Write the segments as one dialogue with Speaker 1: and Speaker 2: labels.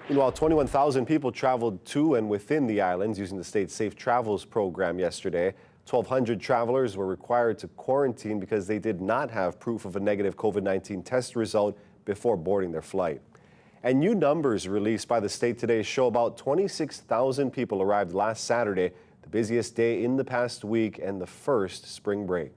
Speaker 1: Meanwhile, 21,000 people traveled to and within the islands using the state's Safe Travels program yesterday. 1,200 travelers were required to quarantine because they did not have proof of a negative COVID-19 test result before boarding their flight. And new numbers released by the state today show about 26,000 people arrived last Saturday, the busiest day in the past week and the first spring break.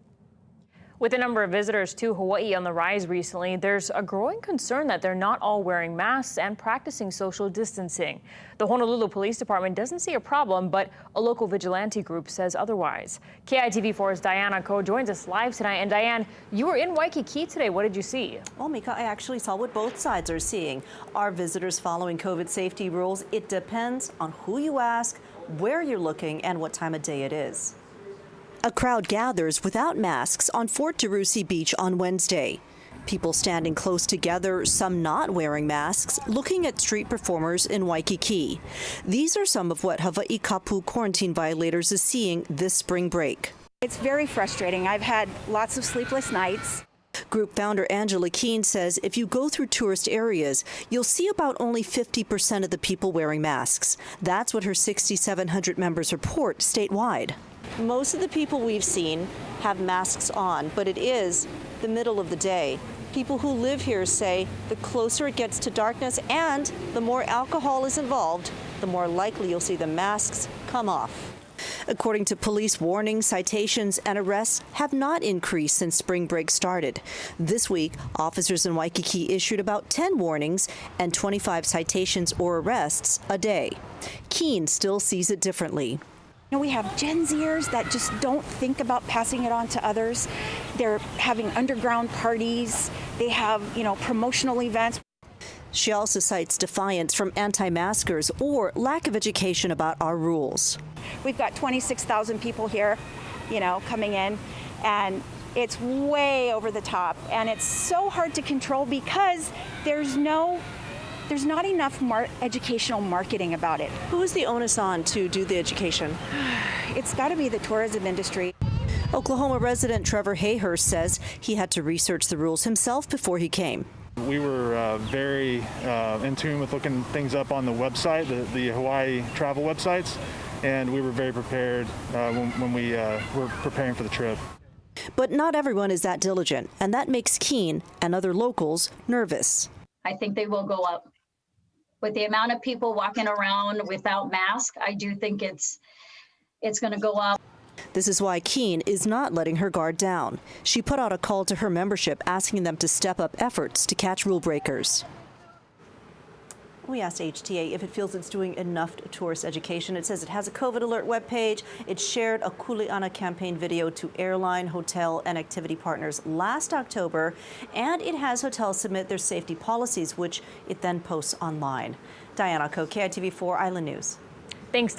Speaker 2: With the number of visitors to Hawaii on the rise recently, there's a growing concern that they're not all wearing masks and practicing social distancing. The Honolulu Police Department doesn't see a problem, but a local vigilante group says otherwise. KITV4's Diane joins us live tonight. And Diane, you were in Waikiki today. What did you see?
Speaker 3: Well, Mika, I actually saw what both sides are seeing. Are visitors following COVID safety rules? It depends on who you ask, where you're looking, and what time of day it is. A crowd gathers without masks on Fort Tarusi Beach on Wednesday. People standing close together, some not wearing masks, looking at street performers in Waikiki. These are some of what Hawaii kapu quarantine violators is seeing this spring break.
Speaker 4: It's very frustrating. I've had lots of sleepless nights.
Speaker 3: Group founder Angela Keene says if you go through tourist areas, you'll see about only 50% of the people wearing masks. That's what her 6,700 members report statewide. Most of the people we've seen have masks on, but it is the middle of the day. People who live here say the closer it gets to darkness and the more alcohol is involved, the more likely you'll see the masks come off. According to police, warnings, citations, and arrests have not increased since spring break started. This week, officers in Waikiki issued about 10 warnings and 25 citations or arrests a day. Keene still sees it differently.
Speaker 4: We have Gen Zers that just don't think about passing it on to others. They're having underground parties. They have, promotional events.
Speaker 3: She also cites defiance from anti-maskers or lack of education about our rules.
Speaker 4: We've got 26,000 people here, coming in, and it's way over the top. And it's so hard to control because there's not enough educational marketing about it.
Speaker 3: Who is the onus on to do the education?
Speaker 4: It's got to be the tourism industry.
Speaker 3: Oklahoma resident Trevor Hayhurst says he had to research the rules himself before he came.
Speaker 5: We were very in tune with looking things up on the website, the Hawaii travel websites, and we were very prepared when we were preparing for the trip.
Speaker 3: But not everyone is that diligent, and that makes Keene and other locals nervous.
Speaker 6: I think they will go up. With the amount of people walking around without masks, I do think it's going to go up.
Speaker 3: This is why Keene is not letting her guard down. She put out a call to her membership asking them to step up efforts to catch rule breakers. We asked HTA if it feels it's doing enough tourist education. It says it has a COVID alert webpage. It shared a Kuleana campaign video to airline, hotel, and activity partners last October, and it has hotels submit their safety policies, which it then posts online. Diane, KITV4 Island News.
Speaker 2: Thanks.